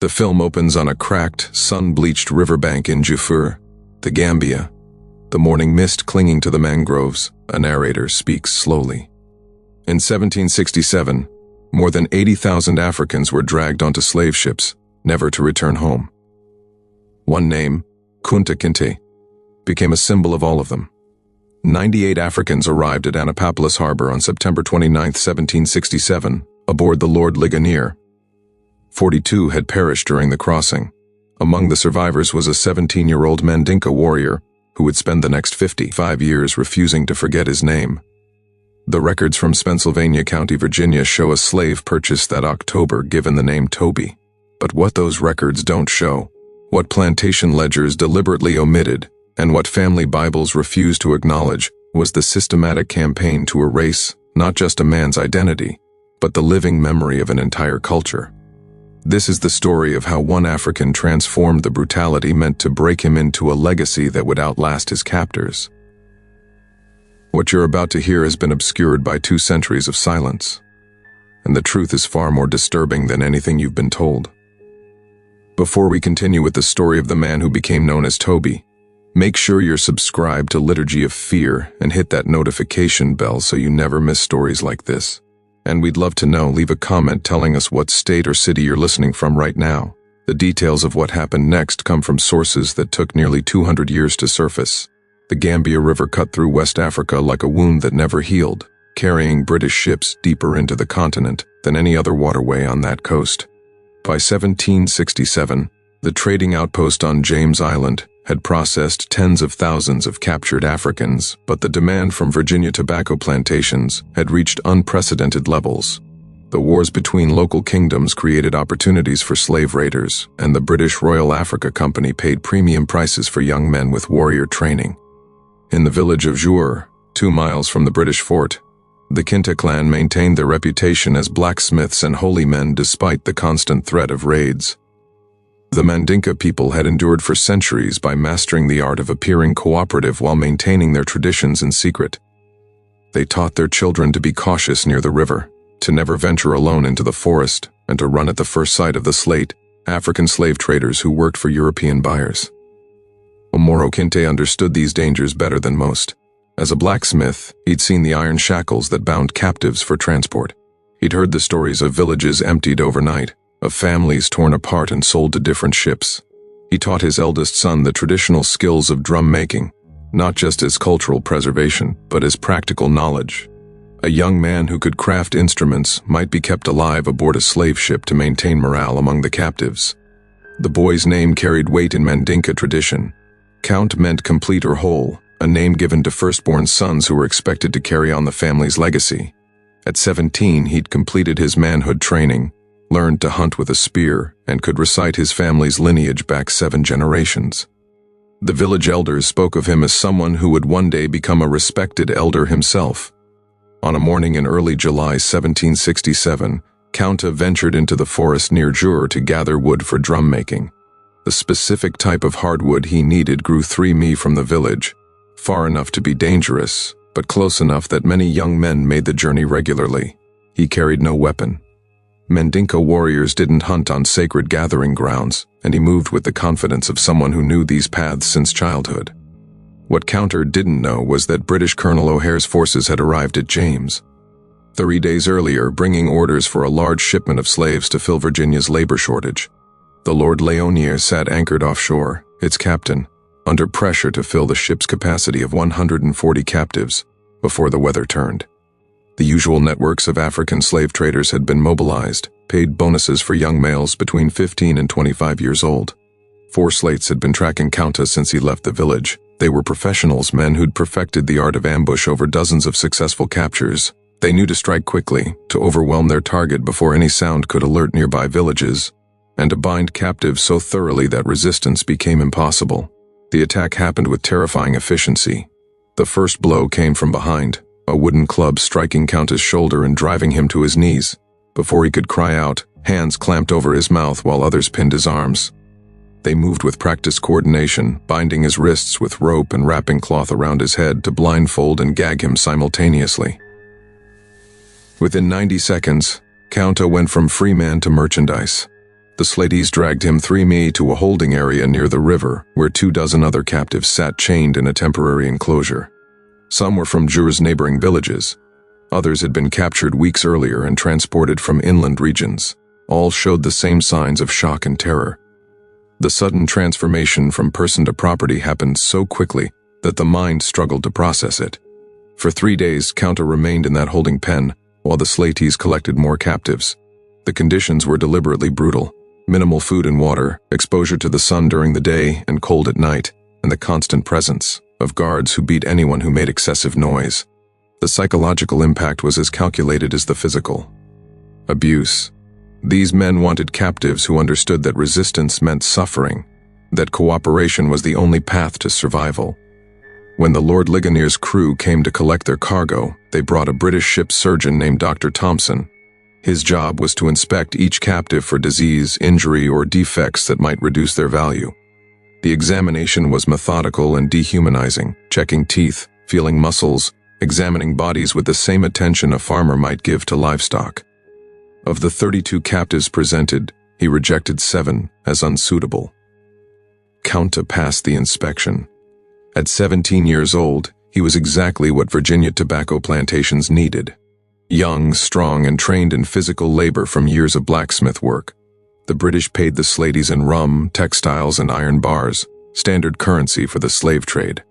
The film opens on a cracked, sun-bleached riverbank in Jufur, the Gambia. The morning mist clinging to the mangroves, a narrator speaks slowly. In 1767, more than 80,000 Africans were dragged onto slave ships, never to return home. One name, Kunta Kinte, became a symbol of all of them. 98 Africans arrived at Annapolis Harbor on September 29, 1767, aboard the Lord Ligonier. 42 had perished during the crossing. Among the survivors was a 17-year-old Mandinka warrior who would spend the next 55 years refusing to forget his name. The records from Spotsylvania County, Virginia show a slave purchased that October given the name Toby. But what those records don't show, what plantation ledgers deliberately omitted, and what family Bibles refused to acknowledge was the systematic campaign to erase not just a man's identity, but the living memory of an entire culture. This is the story of how one African transformed the brutality meant to break him into a legacy that would outlast his captors. What you're about to hear has been obscured by 2 centuries of silence, and the truth is far more disturbing than anything you've been told. Before we continue with the story of the man who became known as Toby, make sure you're subscribed to Liturgy of Fear and hit that notification bell so you never miss stories like this. And we'd love to know, leave a comment telling us what state or city you're listening from right now. The details of what happened next come from sources that took nearly 200 years to surface. The Gambia River cut through West Africa like a wound that never healed, carrying British ships deeper into the continent than any other waterway on that coast. By 1767, the trading outpost on James Island had processed tens of thousands of captured Africans, but the demand from Virginia tobacco plantations had reached unprecedented levels. The wars between local kingdoms created opportunities for slave raiders, and the British Royal Africa Company paid premium prices for young men with warrior training. In the village of Jur, 2 miles from the British fort, the Kinte clan maintained their reputation as blacksmiths and holy men despite the constant threat of raids. The Mandinka people had endured for centuries by mastering the art of appearing cooperative while maintaining their traditions in secret. They taught their children to be cautious near the river, to never venture alone into the forest, and to run at the first sight of the slate, African slave traders who worked for European buyers. Omoro Kinte understood these dangers better than most. As a blacksmith, he'd seen the iron shackles that bound captives for transport. He'd heard the stories of villages emptied overnight, of families torn apart and sold to different ships. He taught his eldest son the traditional skills of drum making, not just as cultural preservation, but as practical knowledge. A young man who could craft instruments might be kept alive aboard a slave ship to maintain morale among the captives. The boy's name carried weight in Mandinka tradition. Count meant complete or whole, a name given to firstborn sons who were expected to carry on the family's legacy. At 17, he'd completed his manhood training, learned to hunt with a spear, and could recite his family's lineage back 7 generations. The village elders spoke of him as someone who would one day become a respected elder himself. On a morning in early July 1767, Kunta ventured into the forest near Jur to gather wood for drum making. The specific type of hardwood he needed grew 3 mi from the village, far enough to be dangerous, but close enough that many young men made the journey regularly. He carried no weapon. Mandinka warriors didn't hunt on sacred gathering grounds, and he moved with the confidence of someone who knew these paths since childhood. What Kunta didn't know was that British Colonel O'Hare's forces had arrived at James 3 days earlier, bringing orders for a large shipment of slaves to fill Virginia's labor shortage. The Lord Ligonier sat anchored offshore, its captain, under pressure to fill the ship's capacity of 140 captives before the weather turned. The usual networks of African slave traders had been mobilized, paid bonuses for young males between 15 and 25 years old. 4 slates had been tracking Kunta since he left the village. They were professionals, men who'd perfected the art of ambush over dozens of successful captures. They knew to strike quickly, to overwhelm their target before any sound could alert nearby villages, and to bind captives so thoroughly that resistance became impossible. The attack happened with terrifying efficiency. The first blow came from behind, a wooden club striking Kunta's shoulder and driving him to his knees. Before he could cry out, hands clamped over his mouth while others pinned his arms. They moved with practiced coordination, binding his wrists with rope and wrapping cloth around his head to blindfold and gag him simultaneously. Within 90 seconds, Kunta went from free man to merchandise. The Slaties dragged him 3 mi to a holding area near the river, where 24 other captives sat chained in a temporary enclosure. Some were from Jur's neighboring villages. Others had been captured weeks earlier and transported from inland regions. All showed the same signs of shock and terror. The sudden transformation from person to property happened so quickly that the mind struggled to process it. For 3 days, Kunta remained in that holding pen, while the Slaties collected more captives. The conditions were deliberately brutal. Minimal food and water, exposure to the sun during the day and cold at night, and the constant presence of guards who beat anyone who made excessive noise. The psychological impact was as calculated as the physical. Abuse. These men wanted captives who understood that resistance meant suffering, that cooperation was the only path to survival. When the Lord Ligonier's crew came to collect their cargo, they brought a British ship's surgeon named Dr. Thompson. His job was to inspect each captive for disease, injury, or defects that might reduce their value. The examination was methodical and dehumanizing, checking teeth, feeling muscles, examining bodies with the same attention a farmer might give to livestock. Of the 32 captives presented, he rejected 7 as unsuitable. Kunta passed the inspection. At 17 years old, he was exactly what Virginia tobacco plantations needed. Young, strong, and trained in physical labor from years of blacksmith work. The British paid the Slaties in rum, textiles, and iron bars, standard currency for the slave trade.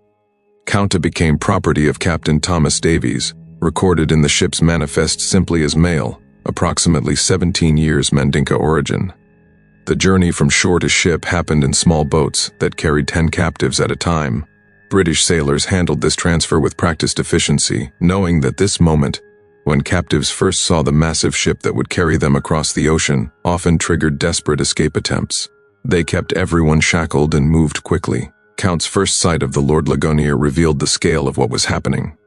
Kunta became property of Captain Thomas Davies, recorded in the ship's manifest simply as male, approximately 17 years Mandinka origin. The journey from shore to ship happened in small boats that carried 10 captives at a time. British sailors handled this transfer with practiced efficiency, knowing that this moment, when captives first saw the massive ship that would carry them across the ocean, often triggered desperate escape attempts. They kept everyone shackled and moved quickly. Count's first sight of the Lord Ligonier revealed the scale of what was happening.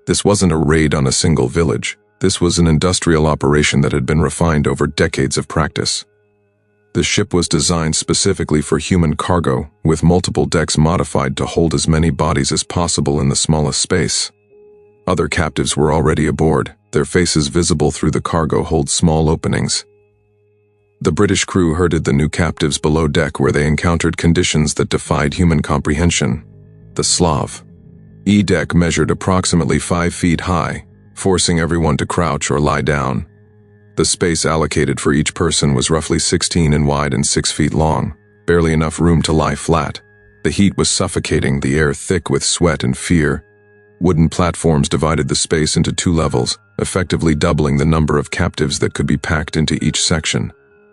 This wasn't a raid on a single village. This was an industrial operation that had been refined over decades of practice. The ship was designed specifically for human cargo, with multiple decks modified to hold as many bodies as possible in the smallest space. Other captives were already aboard, their faces visible through the cargo hold small openings. The British crew herded the new captives below deck where they encountered conditions that defied human comprehension. The Slav. E-deck measured approximately 5 feet high, forcing everyone to crouch or lie down. The space allocated for each person was roughly 16 in wide and 6 feet long, barely enough room to lie flat. The heat was suffocating, the air thick with sweat and fear. Wooden platforms divided the space into 2 levels, effectively doubling the number of captives that could be packed into each section.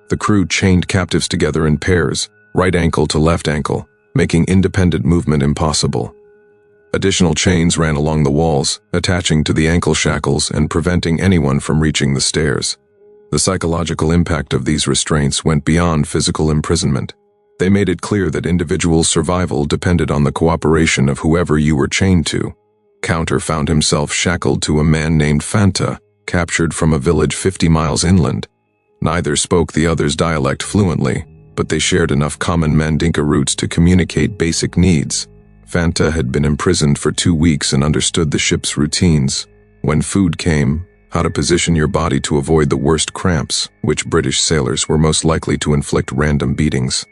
The crew chained captives together in pairs, right ankle to left ankle, making independent movement impossible. Additional chains ran along the walls, attaching to the ankle shackles and preventing anyone from reaching the stairs. The psychological impact of these restraints went beyond physical imprisonment. They made it clear that individual survival depended on the cooperation of whoever you were chained to. Kunta found himself shackled to a man named Fanta, captured from a village 50 miles inland. Neither spoke the other's dialect fluently, but they shared enough common Mandinka roots to communicate basic needs. Fanta had been imprisoned for 2 weeks and understood the ship's routines. When food came, how to position your body to avoid the worst cramps, which British sailors were most likely to inflict random beatings.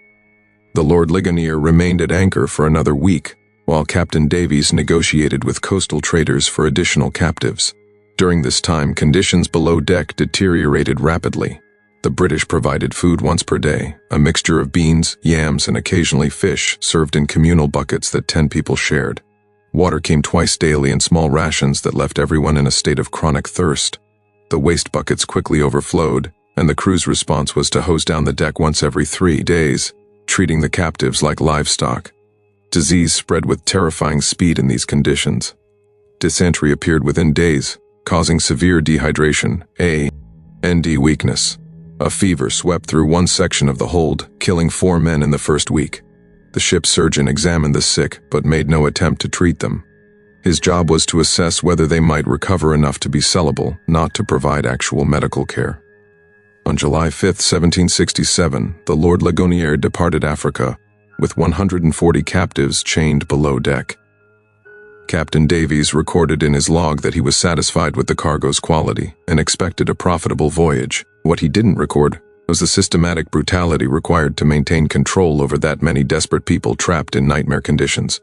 The Lord Ligonier remained at anchor for another week, while Captain Davies negotiated with coastal traders for additional captives. During this time, conditions below deck deteriorated rapidly. The British provided food once per day, a mixture of beans, yams, and occasionally fish, served in communal buckets that 10 people shared. Water came twice daily in small rations that left everyone in a state of chronic thirst. The waste buckets quickly overflowed, and the crew's response was to hose down the deck once every 3 days, treating the captives like livestock. Disease spread with terrifying speed in these conditions. Dysentery appeared within days, causing severe dehydration, and weakness. A fever swept through one section of the hold, killing 4 men in the first week. The ship's surgeon examined the sick, but made no attempt to treat them. His job was to assess whether they might recover enough to be sellable, not to provide actual medical care. On July 5, 1767, the Lord Ligonier departed Africa, with 140 captives chained below deck. Captain Davies recorded in his log that he was satisfied with the cargo's quality and expected a profitable voyage. What he didn't record was the systematic brutality required to maintain control over that many desperate people trapped in nightmare conditions.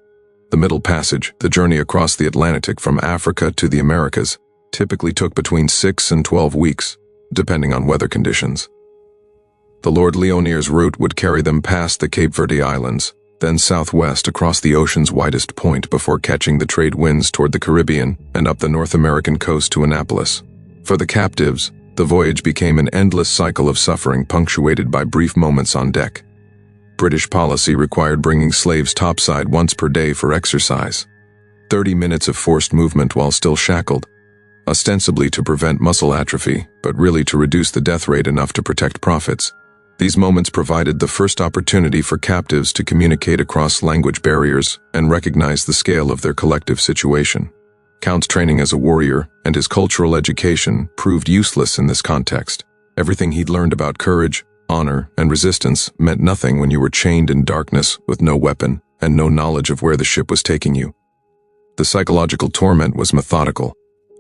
The Middle Passage, the journey across the Atlantic from Africa to the Americas, typically took between 6 and 12 weeks, depending on weather conditions. The Lord Leonier's route would carry them past the Cape Verde Islands, then southwest across the ocean's widest point before catching the trade winds toward the Caribbean and up the North American coast to Annapolis. For the captives, the voyage became an endless cycle of suffering punctuated by brief moments on deck. British policy required bringing slaves topside once per day for exercise. 30 minutes of forced movement while still shackled, ostensibly to prevent muscle atrophy, but really to reduce the death rate enough to protect profits. These moments provided the first opportunity for captives to communicate across language barriers and recognize the scale of their collective situation. Count's training as a warrior and his cultural education proved useless in this context. Everything he'd learned about courage, honor, and resistance meant nothing when you were chained in darkness with no weapon and no knowledge of where the ship was taking you. The psychological torment was methodical.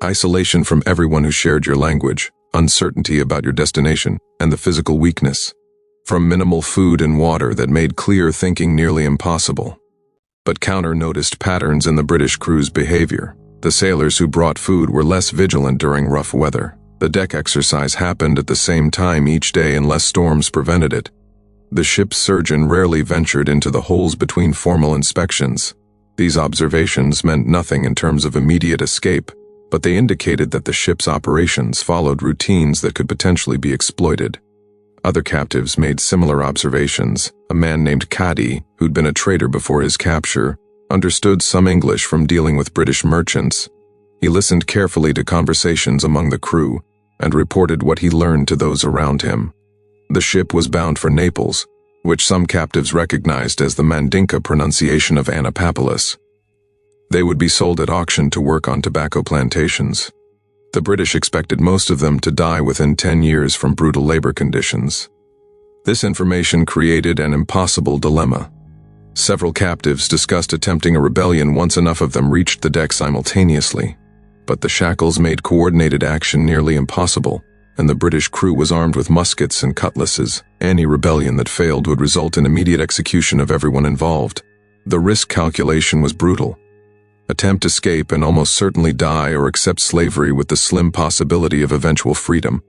Isolation from everyone who shared your language, uncertainty about your destination, and the physical weakness from minimal food and water that made clear thinking nearly impossible. But Counter noticed patterns in the British crew's behavior. The sailors who brought food were less vigilant during rough weather. The deck exercise happened at the same time each day unless storms prevented it. The ship's surgeon rarely ventured into the holes between formal inspections. These observations meant nothing in terms of immediate escape, but they indicated that the ship's operations followed routines that could potentially be exploited. Other captives made similar observations. A man named Kadi, who'd been a trader before his capture, understood some English from dealing with British merchants. He listened carefully to conversations among the crew and reported what he learned to those around him. The ship was bound for Naples, which some captives recognized as the Mandinka pronunciation of Annapolis. They would be sold at auction to work on tobacco plantations. The British expected most of them to die within 10 years from brutal labor conditions. This information created an impossible dilemma. Several captives discussed attempting a rebellion once enough of them reached the deck simultaneously, but the shackles made coordinated action nearly impossible, and the British crew was armed with muskets and cutlasses. Any rebellion that failed would result in immediate execution of everyone involved. The risk calculation was brutal. Attempt escape and almost certainly die or accept slavery with the slim possibility of eventual freedom.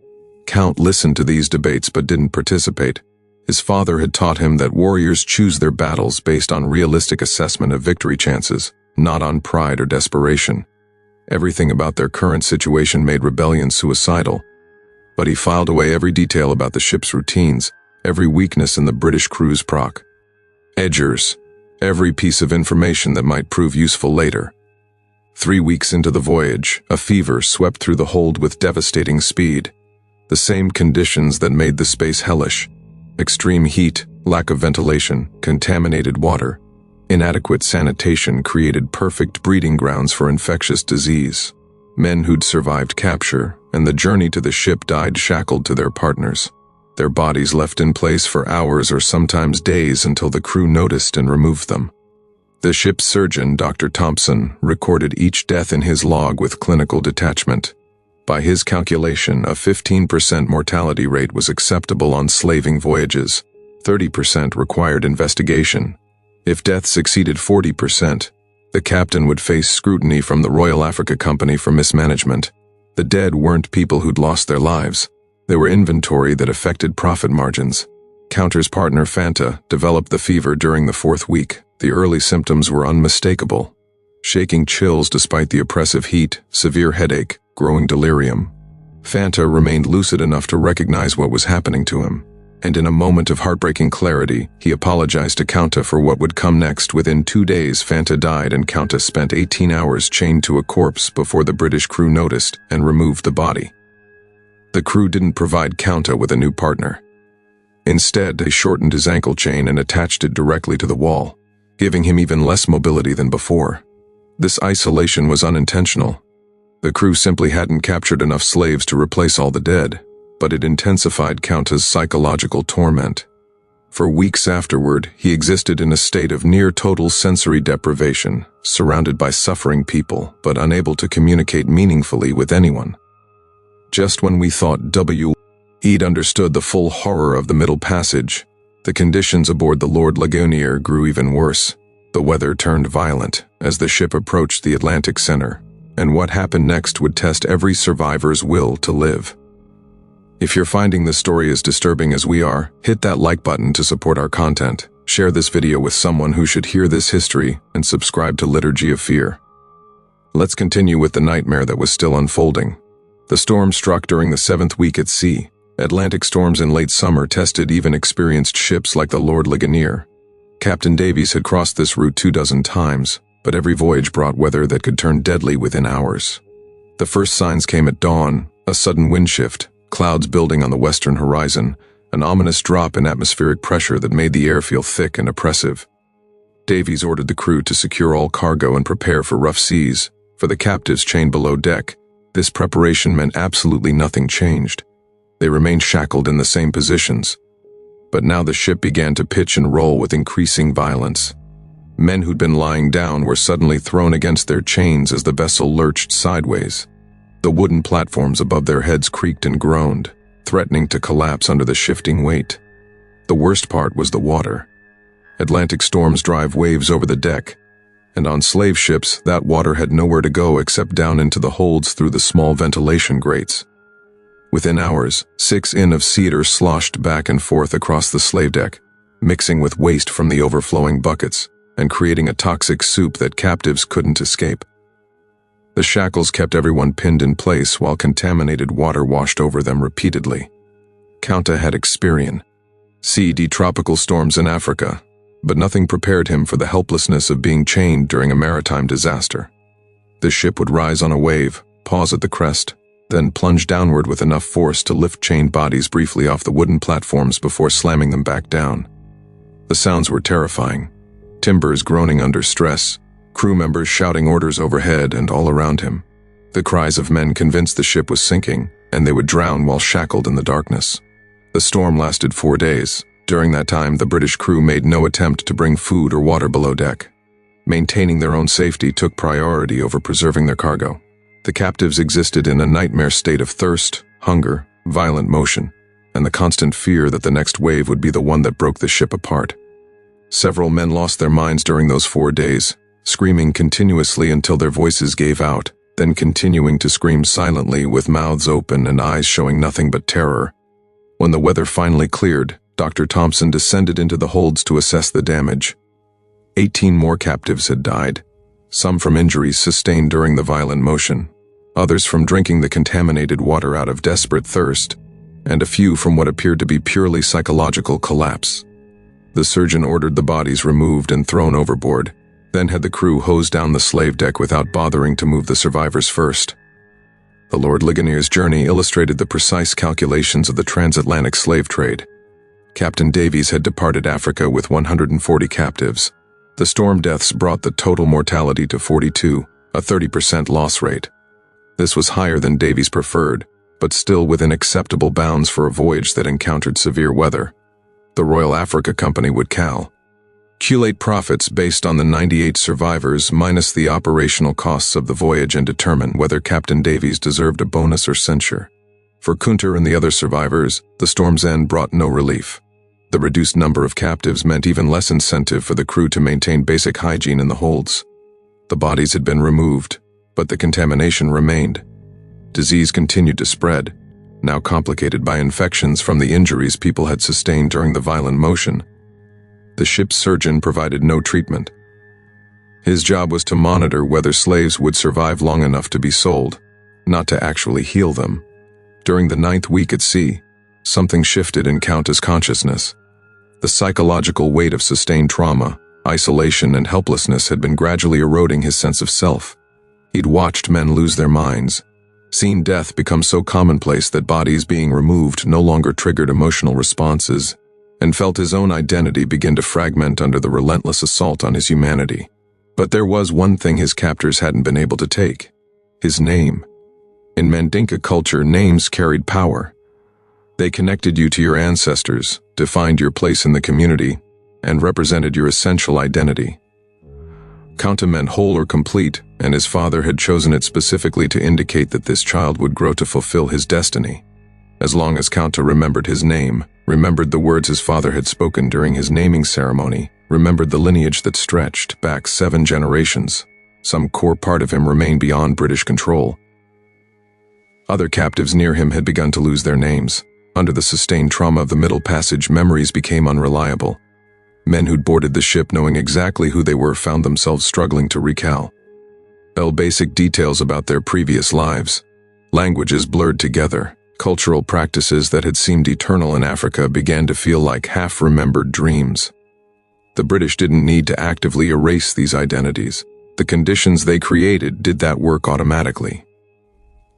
Count listened to these debates but didn't participate. His father had taught him that warriors choose their battles based on realistic assessment of victory chances, not on pride or desperation. Everything about their current situation made rebellion suicidal, but he filed away every detail about the ship's routines, every weakness in the British crew's proc. Edgers. Every piece of information that might prove useful later. 3 weeks into the voyage, a fever swept through the hold with devastating speed. The same conditions that made the space hellish. Extreme heat, lack of ventilation, contaminated water, inadequate sanitation created perfect breeding grounds for infectious disease. Men who'd survived capture and the journey to the ship died shackled to their partners. Their bodies left in place for hours or sometimes days until the crew noticed and removed them. The ship's surgeon, Dr. Thompson, recorded each death in his log with clinical detachment. By his calculation, a 15% mortality rate was acceptable on slaving voyages. 30% required investigation. If deaths exceeded 40%, the captain would face scrutiny from the Royal Africa Company for mismanagement. The dead weren't people who'd lost their lives. They were inventory that affected profit margins. Counter's partner, Fanta, developed the fever during the 4th week. The early symptoms were unmistakable. Shaking chills despite the oppressive heat, severe headache, growing delirium. Fanta remained lucid enough to recognize what was happening to him, and in a moment of heartbreaking clarity, he apologized to Kunta for what would come next. Within 2 days, Fanta died and Kunta spent 18 hours chained to a corpse before the British crew noticed and removed the body. The crew didn't provide Kunta with a new partner. Instead, they shortened his ankle chain and attached it directly to the wall, giving him even less mobility than before. This isolation was unintentional. The crew simply hadn't captured enough slaves to replace all the dead, but it intensified Kunta's psychological torment. For weeks afterward, he existed in a state of near-total sensory deprivation, surrounded by suffering people, but unable to communicate meaningfully with anyone. Just when we thought He'd understood the full horror of the Middle Passage. The conditions aboard the Lord Ligonier grew even worse. The weather turned violent as the ship approached the Atlantic center, and what happened next would test every survivor's will to live. If you're finding this story as disturbing as we are, hit that like button to support our content, share this video with someone who should hear this history, and subscribe to Liturgy of Fear. Let's continue with the nightmare that was still unfolding. The storm struck during the 7th week at sea. Atlantic storms in late summer tested even experienced ships like the Lord Ligonier. Captain Davies had crossed this route 24 times, but every voyage brought weather that could turn deadly within hours. The first signs came at dawn: a sudden wind shift, clouds building on the western horizon, an ominous drop in atmospheric pressure that made the air feel thick and oppressive. Davies ordered the crew to secure all cargo and prepare for rough seas. For the captives chained below deck, this preparation meant absolutely nothing changed. They remained shackled in the same positions. But now the ship began to pitch and roll with increasing violence. Men who'd been lying down were suddenly thrown against their chains as the vessel lurched sideways. The wooden platforms above their heads creaked and groaned, threatening to collapse under the shifting weight. The worst part was the water. Atlantic storms drive waves over the deck, and on slave ships, that water had nowhere to go except down into the holds through the small ventilation grates. Within hours, 6 in of cedar sloshed back and forth across the slave deck, mixing with waste from the overflowing buckets, and creating a toxic soup that captives couldn't escape. The shackles kept everyone pinned in place while contaminated water washed over them repeatedly. Kunta had experienced tropical storms in Africa, but nothing prepared him for the helplessness of being chained during a maritime disaster. The ship would rise on a wave, pause at the crest, then plunge downward with enough force to lift chained bodies briefly off the wooden platforms before slamming them back down. The sounds were terrifying. Timbers groaning under stress, crew members shouting orders overhead and all around him. The cries of men convinced the ship was sinking, and they would drown while shackled in the darkness. The storm lasted 4 days. During that time, the British crew made no attempt to bring food or water below deck. Maintaining their own safety took priority over preserving their cargo. The captives existed in a nightmare state of thirst, hunger, violent motion, and the constant fear that the next wave would be the one that broke the ship apart. Several men lost their minds during those 4 days, screaming continuously until their voices gave out, then continuing to scream silently with mouths open and eyes showing nothing but terror. When the weather finally cleared, Dr. Thompson descended into the holds to assess the damage. 18 more captives had died, some from injuries sustained during the violent motion, others from drinking the contaminated water out of desperate thirst, and a few from what appeared to be purely psychological collapse. The surgeon ordered the bodies removed and thrown overboard, then had the crew hose down the slave deck without bothering to move the survivors first. The Lord Ligonier's journey illustrated the precise calculations of the transatlantic slave trade. Captain Davies had departed Africa with 140 captives. The storm deaths brought the total mortality to 42, a 30% loss rate. This was higher than Davies preferred, but still within acceptable bounds for a voyage that encountered severe weather. The Royal Africa Company would calculate profits based on the 98 survivors minus the operational costs of the voyage and determine whether Captain Davies deserved a bonus or censure. For Kunta and the other survivors, the storm's end brought no relief. The reduced number of captives meant even less incentive for the crew to maintain basic hygiene in the holds. The bodies had been removed, but the contamination remained. Disease continued to spread, now complicated by infections from the injuries people had sustained during the violent motion. The ship's surgeon provided no treatment. His job was to monitor whether slaves would survive long enough to be sold, not to actually heal them. During the 9th week at sea, something shifted in Kunta's consciousness. The psychological weight of sustained trauma, isolation, and helplessness had been gradually eroding his sense of self. He'd watched men lose their minds, seen death become so commonplace that bodies being removed no longer triggered emotional responses, and felt his own identity begin to fragment under the relentless assault on his humanity. But there was one thing his captors hadn't been able to take: his name. In Mandinka culture, names carried power. They connected you to your ancestors, defined your place in the community, and represented your essential identity. Kunta meant whole or complete, and his father had chosen it specifically to indicate that this child would grow to fulfill his destiny. as long as Kunta remembered his name, remembered the words his father had spoken during his naming ceremony, remembered the lineage that stretched back 7 generations. Some core part of him remained beyond British control. Other captives near him had begun to lose their names. Under the sustained trauma of the Middle Passage, memories became unreliable. Men who'd boarded the ship knowing exactly who they were found themselves struggling to recall basic details about their previous lives. Languages blurred together. Cultural practices that had seemed eternal in Africa began to feel like half-remembered dreams. The British didn't need to actively erase these identities. The conditions they created did that work automatically.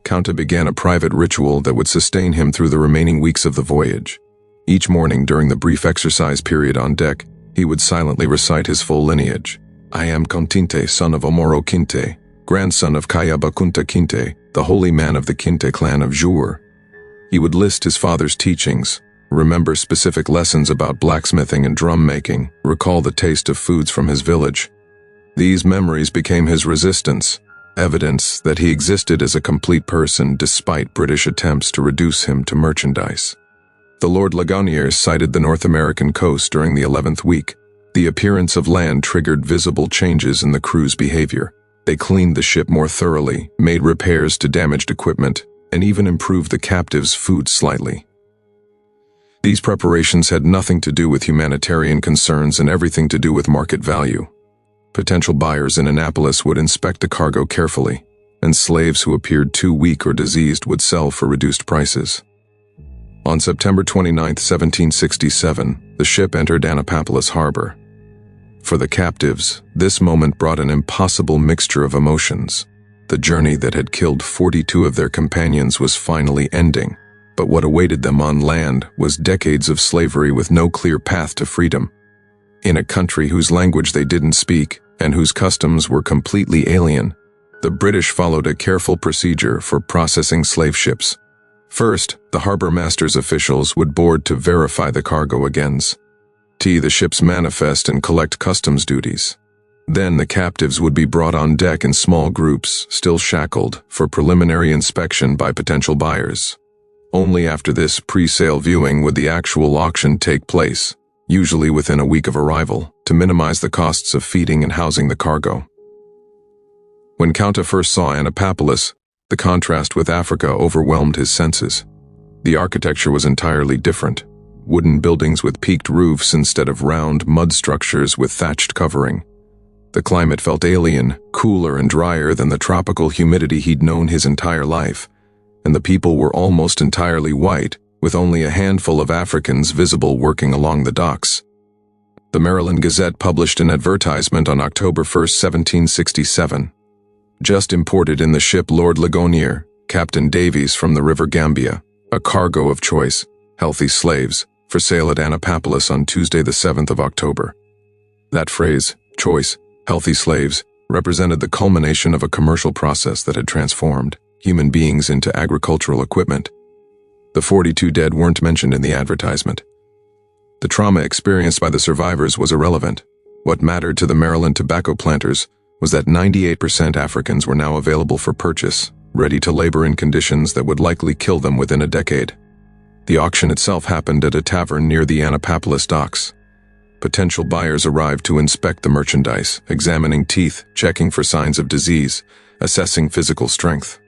Kunta began a private ritual that would sustain him through the remaining weeks of the voyage. Each morning during the brief exercise period on deck, he would silently recite his full lineage. I am Kinte, son of Kunta Kinte, grandson of Kunta Kinte, the holy man of the Kinte clan of Jur. He would list his father's teachings, remember specific lessons about blacksmithing and drum making, recall the taste of foods from his village. These memories became his resistance, evidence that he existed as a complete person despite British attempts to reduce him to merchandise. The Lord Ligonier sighted the North American coast during the 11th week. The appearance of land triggered visible changes in the crew's behavior. They cleaned the ship more thoroughly, made repairs to damaged equipment, and even improved the captives' food slightly. These preparations had nothing to do with humanitarian concerns and everything to do with market value. Potential buyers in Annapolis would inspect the cargo carefully, and slaves who appeared too weak or diseased would sell for reduced prices. On September 29, 1767, the ship entered Annapolis Harbor. For the captives, this moment brought an impossible mixture of emotions. The journey that had killed 42 of their companions was finally ending, but what awaited them on land was decades of slavery with no clear path to freedom. In a country whose language they didn't speak and whose customs were completely alien, the British followed a careful procedure for processing slave ships. First, the harbor master's officials would board to verify the cargo agains, the ship's manifest and collect customs duties. Then the captives would be brought on deck in small groups, still shackled, for preliminary inspection by potential buyers. Only after this pre-sale viewing would the actual auction take place, usually within a week of arrival, to minimize the costs of feeding and housing the cargo. When Kunta first saw Annapolis, the contrast with Africa overwhelmed his senses. The architecture was entirely different. Wooden buildings with peaked roofs instead of round mud structures with thatched covering. The climate felt alien, cooler and drier than the tropical humidity he'd known his entire life, and the people were almost entirely white, with only a handful of Africans visible working along the docks. The Maryland Gazette published an advertisement on October 1, 1767. Just imported in the ship Lord Ligonier, Captain Davies from the River Gambia, a cargo of choice, healthy slaves, for sale at Annapolis on Tuesday the 7th of October. That phrase, choice, healthy slaves, represented the culmination of a commercial process that had transformed human beings into agricultural equipment. The 42 dead weren't mentioned in the advertisement. The trauma experienced by the survivors was irrelevant. What mattered to the Maryland tobacco planters was that 98% Africans were now available for purchase, ready to labor in conditions that would likely kill them within a decade. The auction itself happened at a tavern near the Annapolis docks. Potential buyers arrived to inspect the merchandise, examining teeth, checking for signs of disease, assessing physical strength.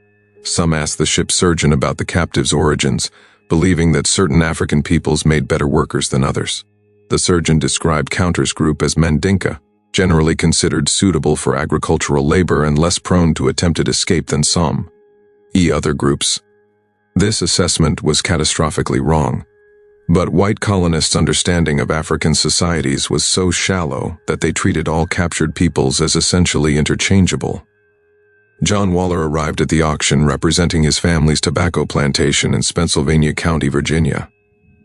Some asked the ship's surgeon about the captives' origins, believing that certain African peoples made better workers than others. The surgeon described Kunta's group as Mandinka, generally considered suitable for agricultural labor and less prone to attempted escape than some. Other groups. This assessment was catastrophically wrong. But white colonists' understanding of African societies was so shallow that they treated all captured peoples as essentially interchangeable. John Waller arrived at the auction representing his family's tobacco plantation in Spotsylvania County, Virginia.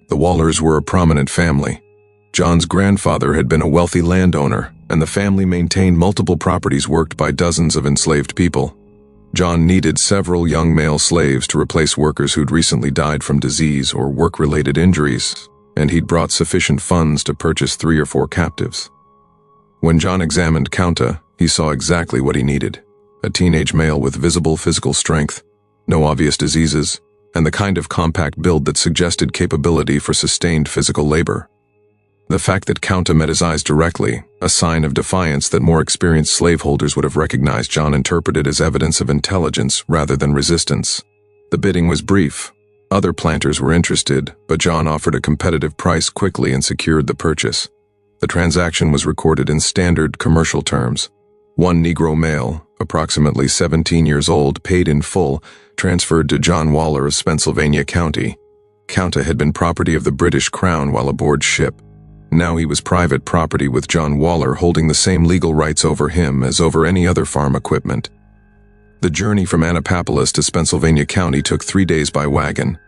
The Wallers were a prominent family. John's grandfather had been a wealthy landowner, and the family maintained multiple properties worked by dozens of enslaved people. John needed several young male slaves to replace workers who'd recently died from disease or work-related injuries, and he'd brought sufficient funds to purchase 3 or 4 captives. When John examined Kunta, he saw exactly what he needed: a teenage male with visible physical strength, no obvious diseases, and the kind of compact build that suggested capability for sustained physical labor. The fact that Kunta met his eyes directly, a sign of defiance that more experienced slaveholders would have recognized, John interpreted as evidence of intelligence rather than resistance. The bidding was brief. Other planters were interested, but John offered a competitive price quickly and secured the purchase. The transaction was recorded in standard commercial terms. One Negro male, approximately 17 years old, paid in full, transferred to John Waller of Pennsylvania County. Kunta had been property of the British Crown while aboard ship. Now he was private property, with John Waller holding the same legal rights over him as over any other farm equipment. The journey from Annapolis to Pennsylvania County took 3 days by wagon.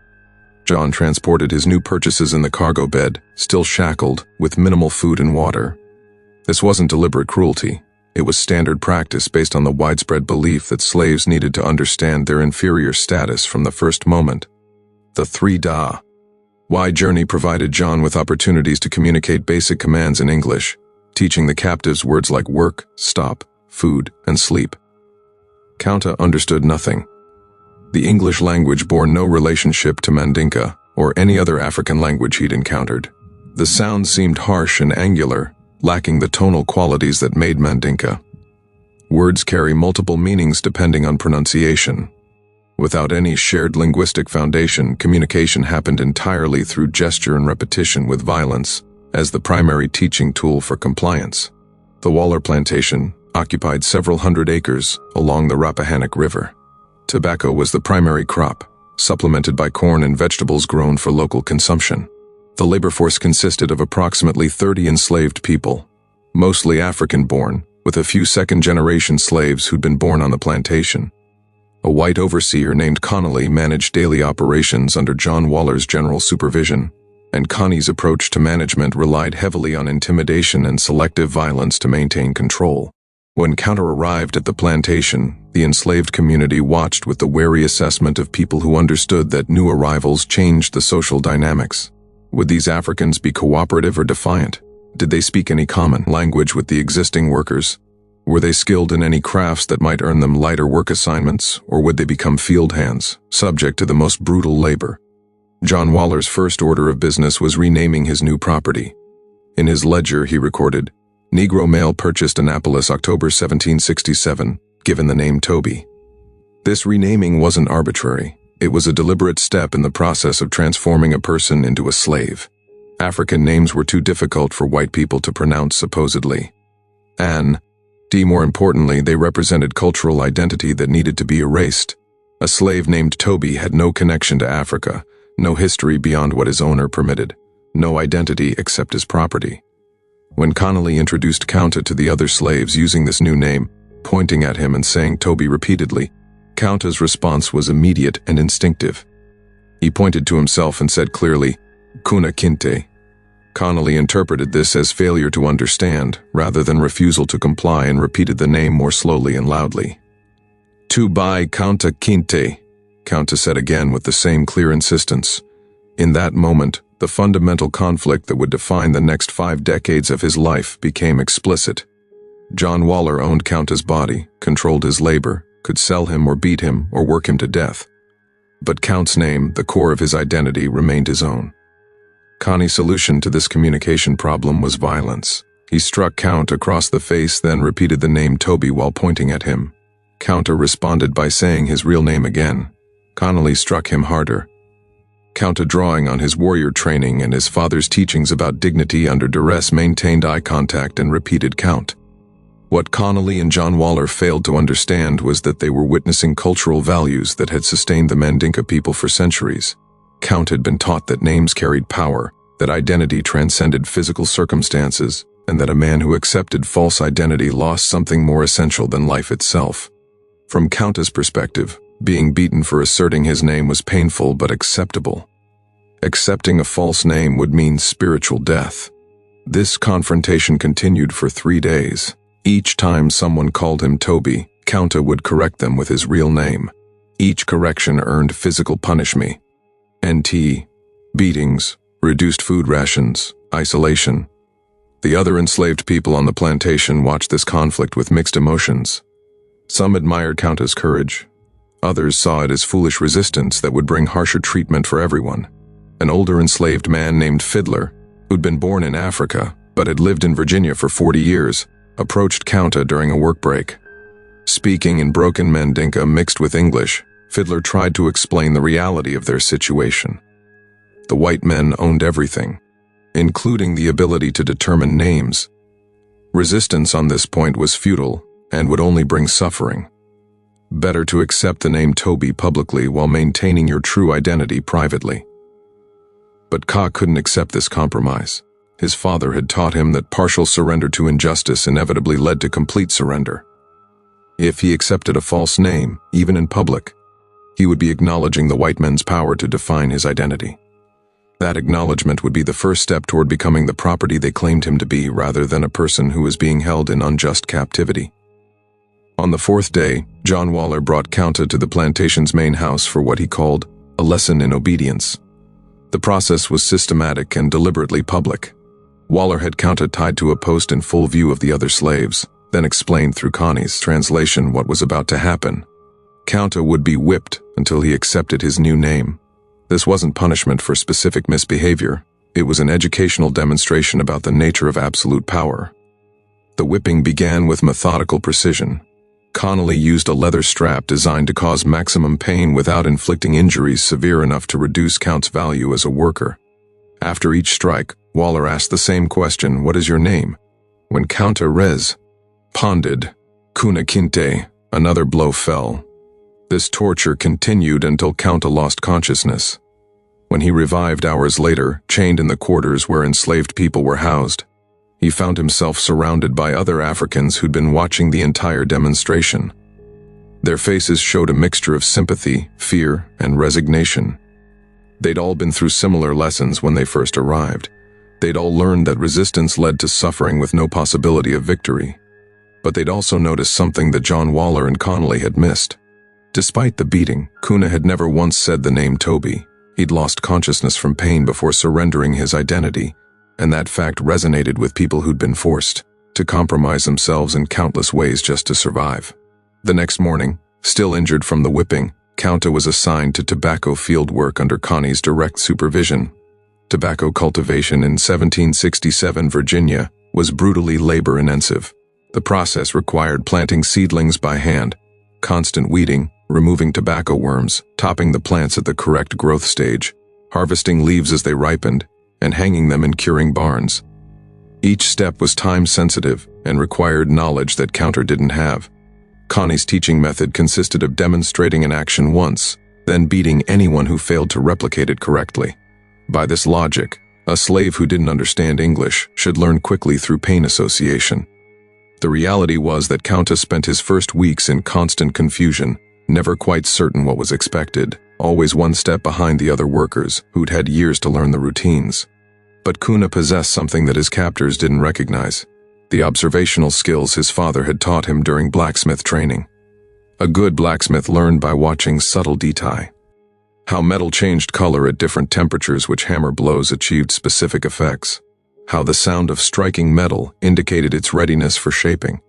John transported his new purchases in the cargo bed, still shackled, with minimal food and water. This wasn't deliberate cruelty. It was standard practice based on the widespread belief that slaves needed to understand their inferior status from the first moment. The 3 Y journey provided John with opportunities to communicate basic commands in English, teaching the captives words like work, stop, food, and sleep. Kunta understood nothing. The English language bore no relationship to Mandinka or any other African language he'd encountered. The sounds seemed harsh and angular, lacking the tonal qualities that made Mandinka. Words carry multiple meanings depending on pronunciation. Without any shared linguistic foundation, communication happened entirely through gesture and repetition, with violence as the primary teaching tool for compliance. The Waller plantation occupied several hundred acres along the Rappahannock River. Tobacco was the primary crop, supplemented by corn and vegetables grown for local consumption. The labor force consisted of approximately 30 enslaved people, mostly African-born, with a few second-generation slaves who'd been born on the plantation. A white overseer named Connolly managed daily operations under John Waller's general supervision, and Connie's approach to management relied heavily on intimidation and selective violence to maintain control. When Kunta arrived at the plantation, the enslaved community watched with the wary assessment of people who understood that new arrivals changed the social dynamics. Would these Africans be cooperative or defiant? Did they speak any common language with the existing workers? Were they skilled in any crafts that might earn them lighter work assignments, or would they become field hands, subject to the most brutal labor? John Waller's first order of business was renaming his new property. In his ledger, he recorded, "Negro male purchased Annapolis, October 1767, given the name Toby." This renaming wasn't arbitrary. It was a deliberate step in the process of transforming a person into a slave. African names were too difficult for white people to pronounce, supposedly. More importantly, they represented cultural identity that needed to be erased. A slave named Toby had no connection to Africa, no history beyond what his owner permitted, no identity except his property. When Connolly introduced Kunta to the other slaves using this new name, pointing at him and saying Toby repeatedly, Kunta's response was immediate and instinctive. He pointed to himself and said clearly, "Kunta Kinte." Connolly interpreted this as failure to understand, rather than refusal to comply, and repeated the name more slowly and loudly. "To buy Kunta Kinte," Kunta said again with the same clear insistence. In that moment, the fundamental conflict that would define the next 5 decades of his life became explicit. John Waller owned Kunta's body, controlled his labor, could sell him or beat him or work him to death. But Kunta's name, the core of his identity, remained his own. Connie's solution to this communication problem was violence. He struck Kunta across the face, then repeated the name Toby while pointing at him. Kunta responded by saying his real name again. Connolly struck him harder. Kunta, drawing on his warrior training and his father's teachings about dignity under duress, maintained eye contact and repeated count. What Connolly and John Waller failed to understand was that they were witnessing cultural values that had sustained the Mandinka people for centuries. Kunta had been taught that names carried power, that identity transcended physical circumstances, and that a man who accepted false identity lost something more essential than life itself. From Kunta's perspective, being beaten for asserting his name was painful but acceptable. Accepting a false name would mean spiritual death. This confrontation continued for 3 days. Each time someone called him Toby, Kunta would correct them with his real name. Each correction earned physical punishment. NT, beatings, reduced food rations, isolation. The other enslaved people on the plantation watched this conflict with mixed emotions. Some admired Kunta's courage. Others saw it as foolish resistance that would bring harsher treatment for everyone. An older enslaved man named Fiddler, who'd been born in Africa but had lived in Virginia for 40 years, approached Kunta during a work break. Speaking in broken Mandinka mixed with English, Fiddler tried to explain the reality of their situation. The white men owned everything, including the ability to determine names. Resistance on this point was futile and would only bring suffering. Better to accept the name Toby publicly while maintaining your true identity privately. But Ka couldn't accept this compromise. His father had taught him that partial surrender to injustice inevitably led to complete surrender. If he accepted a false name, even in public, he would be acknowledging the white men's power to define his identity. That acknowledgement would be the first step toward becoming the property they claimed him to be, rather than a person who was being held in unjust captivity. On the fourth day, John Waller brought Kunta to the plantation's main house for what he called a lesson in obedience. The process was systematic and deliberately public. Waller had Kunta tied to a post in full view of the other slaves, then explained through Connie's translation what was about to happen. Kunta would be whipped until he accepted his new name. This wasn't punishment for specific misbehavior. It was an educational demonstration about the nature of absolute power. The whipping began with methodical precision. Connolly used a leather strap designed to cause maximum pain without inflicting injuries severe enough to reduce Count's value as a worker. After each strike, Waller asked the same question, "What is your name?" When Kunta responded, "Kunta Kinte," another blow fell. This torture continued until Kunta lost consciousness. When he revived hours later, chained in the quarters where enslaved people were housed, he found himself surrounded by other Africans who'd been watching the entire demonstration. Their faces showed a mixture of sympathy, fear, and resignation. They'd all been through similar lessons when they first arrived. They'd all learned that resistance led to suffering with no possibility of victory. But they'd also noticed something that John Waller and Connolly had missed. Despite the beating, Kunta had never once said the name Toby. He'd lost consciousness from pain before surrendering his identity, and that fact resonated with people who'd been forced to compromise themselves in countless ways just to survive. The next morning, still injured from the whipping, Kunta was assigned to tobacco field work under Connie's direct supervision. Tobacco cultivation in 1767 Virginia was brutally labor-intensive. The process required planting seedlings by hand, constant weeding, removing tobacco worms, topping the plants at the correct growth stage, harvesting leaves as they ripened, and hanging them in curing barns. Each step was time-sensitive and required knowledge that Kunta didn't have. Connie's teaching method consisted of demonstrating an action once, then beating anyone who failed to replicate it correctly. By this logic, a slave who didn't understand English should learn quickly through pain association. The reality was that Kunta spent his first weeks in constant confusion, never quite certain what was expected, always one step behind the other workers who'd had years to learn the routines. But Kunta possessed something that his captors didn't recognize: the observational skills his father had taught him during blacksmith training. A good blacksmith learned by watching subtle detail. How metal changed color at different temperatures, which hammer blows achieved specific effects. How the sound of striking metal indicated its readiness for shaping.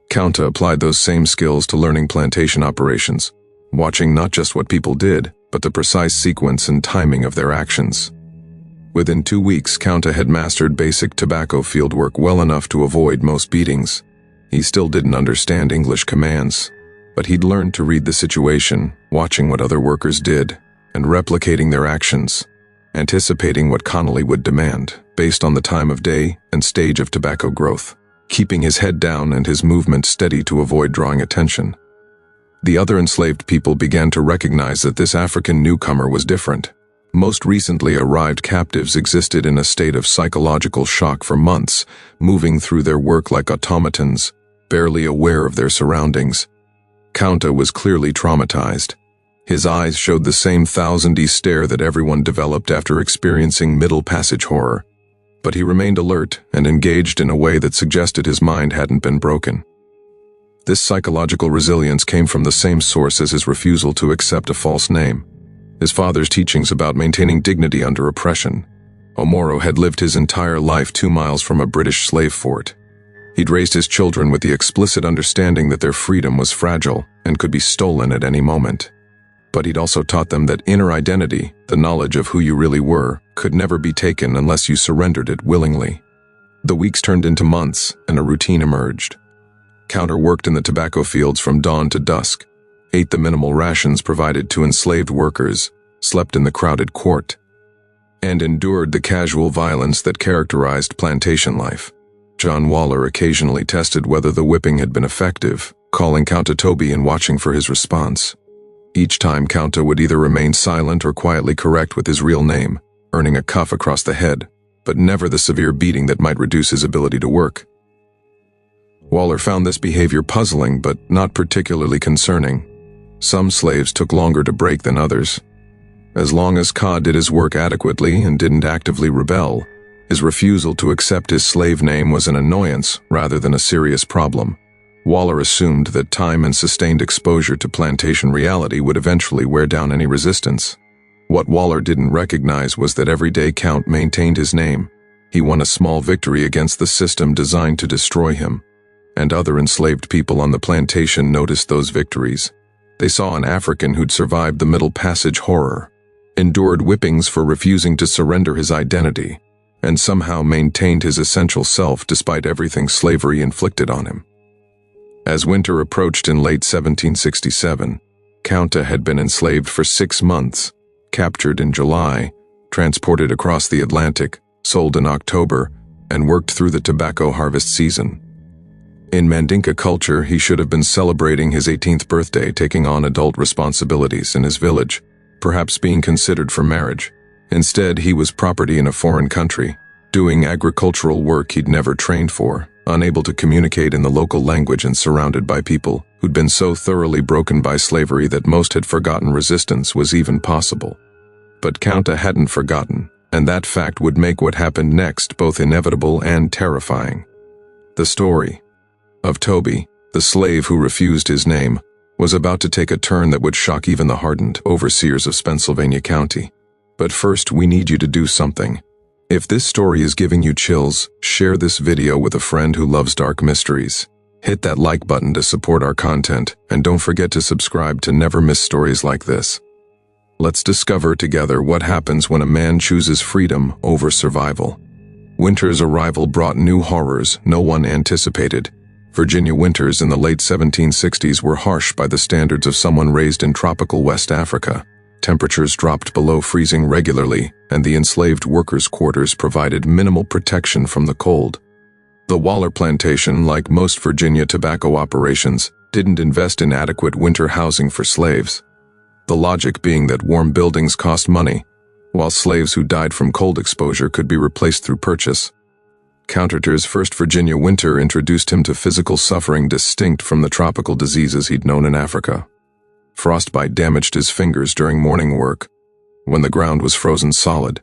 Kunta applied those same skills to learning plantation operations, watching not just what people did, but the precise sequence and timing of their actions. Within 2 weeks, Kunta had mastered basic tobacco field work well enough to avoid most beatings. He still didn't understand English commands, but he'd learned to read the situation, watching what other workers did, and replicating their actions, anticipating what Connolly would demand, based on the time of day and stage of tobacco growth, keeping his head down and his movement steady to avoid drawing attention. The other enslaved people began to recognize that this African newcomer was different. Most recently arrived captives existed in a state of psychological shock for months, moving through their work like automatons, barely aware of their surroundings. Kunta was clearly traumatized. His eyes showed the same thousand-y stare that everyone developed after experiencing Middle Passage horror. But he remained alert and engaged in a way that suggested his mind hadn't been broken. This psychological resilience came from the same source as his refusal to accept a false name: his father's teachings about maintaining dignity under oppression. Omoro had lived his entire life 2 miles from a British slave fort. He'd raised his children with the explicit understanding that their freedom was fragile and could be stolen at any moment. But he'd also taught them that inner identity, the knowledge of who you really were, could never be taken unless you surrendered it willingly. The weeks turned into months, and a routine emerged. Kunta worked in the tobacco fields from dawn to dusk, ate the minimal rations provided to enslaved workers, slept in the crowded court, and endured the casual violence that characterized plantation life. John Waller occasionally tested whether the whipping had been effective, calling Kunta Toby and watching for his response. Each time Kunta would either remain silent or quietly correct with his real name, earning a cuff across the head, but never the severe beating that might reduce his ability to work. Waller found this behavior puzzling but not particularly concerning. Some slaves took longer to break than others. As long as Ka did his work adequately and didn't actively rebel, his refusal to accept his slave name was an annoyance rather than a serious problem. Waller assumed that time and sustained exposure to plantation reality would eventually wear down any resistance. What Waller didn't recognize was that every day Count maintained his name. He won a small victory against the system designed to destroy him, and other enslaved people on the plantation noticed those victories. They saw an African who'd survived the Middle Passage horror, endured whippings for refusing to surrender his identity, and somehow maintained his essential self despite everything slavery inflicted on him. As winter approached in late 1767, Kunta had been enslaved for 6 months, captured in July, transported across the Atlantic, sold in October, and worked through the tobacco harvest season. In Mandinka culture, he should have been celebrating his 18th birthday, taking on adult responsibilities in his village, perhaps being considered for marriage. Instead, he was property in a foreign country, doing agricultural work he'd never trained for, unable to communicate in the local language and surrounded by people who'd been so thoroughly broken by slavery that most had forgotten resistance was even possible. But Kunta hadn't forgotten, and that fact would make what happened next both inevitable and terrifying. The story of Toby, the slave who refused his name, was about to take a turn that would shock even the hardened overseers of Pennsylvania County. But first, we need you to do something. If this story is giving you chills, share this video with a friend who loves dark mysteries. Hit that like button to support our content, and don't forget to subscribe to never miss stories like this. Let's discover together what happens when a man chooses freedom over survival. Winter's arrival brought new horrors no one anticipated. Virginia winters in the late 1760s were harsh by the standards of someone raised in tropical West Africa. Temperatures dropped below freezing regularly, and the enslaved workers' quarters provided minimal protection from the cold. The Waller plantation, like most Virginia tobacco operations, didn't invest in adequate winter housing for slaves. The logic being that warm buildings cost money, while slaves who died from cold exposure could be replaced through purchase. Kunta's first Virginia winter introduced him to physical suffering distinct from the tropical diseases he'd known in Africa. Frostbite damaged his fingers during morning work. When the ground was frozen solid,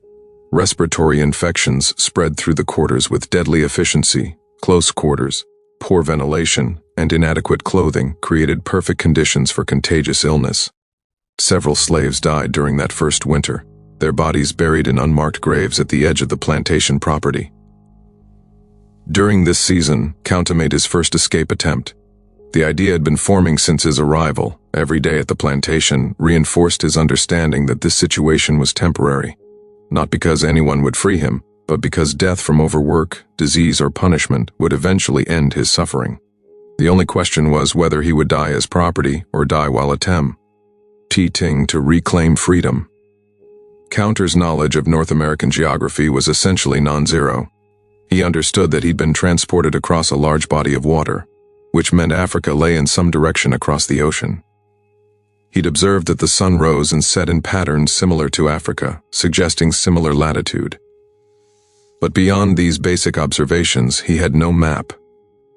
respiratory infections spread through the quarters with deadly efficiency. Close quarters, poor ventilation, and inadequate clothing created perfect conditions for contagious illness. Several slaves died during that first winter, their bodies buried in unmarked graves at the edge of the plantation property. During this season, Kunta made his first escape attempt. The idea had been forming since his arrival. Every day at the plantation reinforced his understanding that this situation was temporary, not because anyone would free him, but because death from overwork, disease, or punishment would eventually end his suffering. The only question was whether he would die as property or die while attempting to reclaim freedom. Kunta's knowledge of North American geography was essentially non-zero. He understood that he'd been transported across a large body of water, which meant Africa lay in some direction across the ocean. He'd observed that the sun rose and set in patterns similar to Africa, suggesting similar latitude. But beyond these basic observations, he had no map,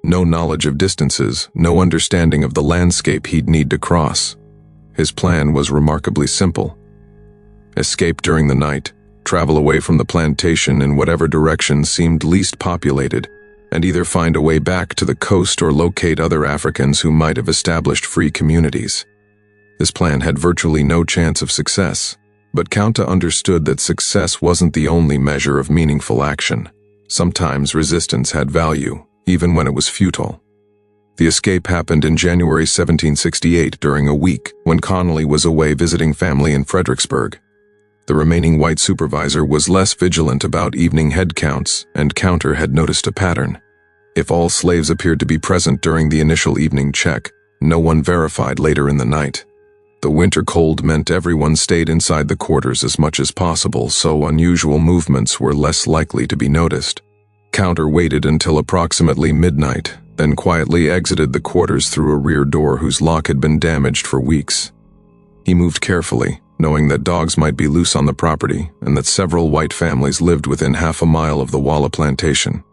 no knowledge of distances, no understanding of the landscape he'd need to cross. His plan was remarkably simple. Escape during the night, travel away from the plantation in whatever direction seemed least populated, and either find a way back to the coast or locate other Africans who might have established free communities. This plan had virtually no chance of success, but Kunta understood that success wasn't the only measure of meaningful action. Sometimes resistance had value, even when it was futile. The escape happened in January 1768 during a week when Connolly was away visiting family in Fredericksburg. The remaining white supervisor was less vigilant about evening head counts, and Counter had noticed a pattern. If all slaves appeared to be present during the initial evening check, no one verified later in the night. The winter cold meant everyone stayed inside the quarters as much as possible, so unusual movements were less likely to be noticed. Counter waited until approximately midnight, then quietly exited the quarters through a rear door whose lock had been damaged for weeks. He moved carefully, knowing that dogs might be loose on the property and that several white families lived within half a mile of the Walla plantation.